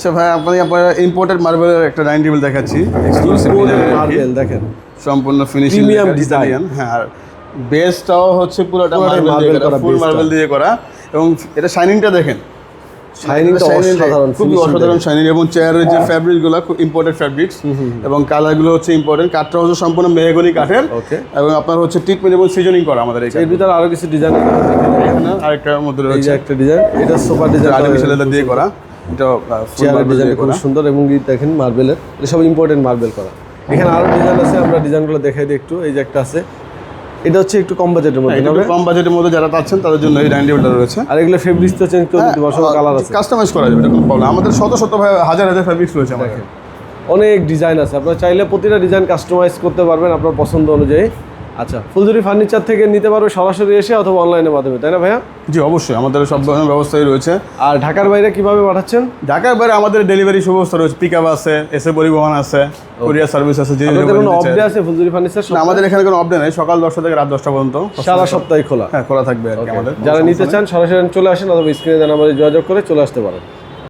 আচ্ছা ভাই, আপনার ইম্পোর্টেড মার্বেলের একটা ডাইনিং টেবিল দেখাচ্ছি। এক্সক্লুসিভ মার্বেল দেখেন, সম্পূর্ণ ফিনিশিং প্রিমিয়াম ডিজাইন। হ্যাঁ, আর বেসটাও হচ্ছে পুরোটা মার্বেল করা, ফুল মার্বেল দিয়ে করা। এবং এটা শাইনিংটা দেখেন, শাইনিংটা অসাধারণ, খুবই অসাধারণ শাইনিং। এবং চেয়ারের যে ফ্যাব্রিকগুলো খুব ইম্পোর্টেড ফ্যাব্রিক্স, এবং কালারগুলো হচ্ছে ইম্পর্টেন্ট। কাঠটা হচ্ছে সম্পূর্ণ মেহগনি কাঠের, এবং আপনার হচ্ছে ট্রিটমেন্ট এবং সিজনিং করা আমাদের এর ভিতরে আরো কিছু ডিজাইন এখানে আরেকটার মধ্যে এই যে রয়েছে একটা ডিজাইন, এটা সোফা ডিজাইন আর্টিফিশিয়াল লেদার দিয়ে করা। এটা চেয়ারের ডিজাইন খুব সুন্দর, এবং দেখেন মার্বেলের, এটা সব ইম্পর্টেন্ট মার্বেল করা। এখানে আরো ডিজাইন আছে, আমরা ডিজাইনগুলো দেখাই দিই একটু। এই যে একটা আছে, এটা হচ্ছে একটু কম বাজেটের মধ্যে, একটু কম বাজেটের মধ্যে যারা চাচ্ছেন তাদের জন্য এই ডাইনিং টেবিলটা রয়েছে। আর এগুলো ফেব্রিক্স তো চেঞ্জ করে দিতে পারবো, কালার আছে, কাস্টমাইজ করা যাবে, এটা কোনো প্রবলেম। আমাদের শত শত হাজার হাজার ফেব্রিক্স রয়েছে আমাদের। অনেক ডিজাইন আছে, আপনারা চাইলে প্রতিটা ডিজাইন কাস্টমাইজ করতে পারবেন আপনার পছন্দ অনুযায়ী। আচ্ছা, ফুলঝুরি ফার্নিচার থেকে নিতে পারবে সরাসরি এসে অথবা অনলাইনের মাধ্যমে, তাই না ভাইয়া? জি অবশ্যই, আমাদের সব ধরনের ব্যবস্থাই রয়েছে। আর ঢাকার বাইরে কিভাবে পাঠাচ্ছেন? ঢাকার বাইরে আমাদের ডেলিভারি সুব্যবস্থা রয়েছে, পিক আপ আছে, এসে পরিবহন আছে, কুরিয়ার সার্ভিস আছে। যে কোনো অফ ডে আছে ফুলঝুরি ফার্নিচার? আমাদের এখানে কোনো অফ ডে নেই, সকাল 10টা থেকে রাত 10টা পর্যন্ত সারা সপ্তাহে খোলা। হ্যাঁ, খোলা থাকবে আর কি আমাদের। যারা নিতে চান সরাসরি চলে আসেন, অথবা স্ক্রিনে দেওয়া নাম্বারে যোগাযোগ করে চলে আসতে পারেন।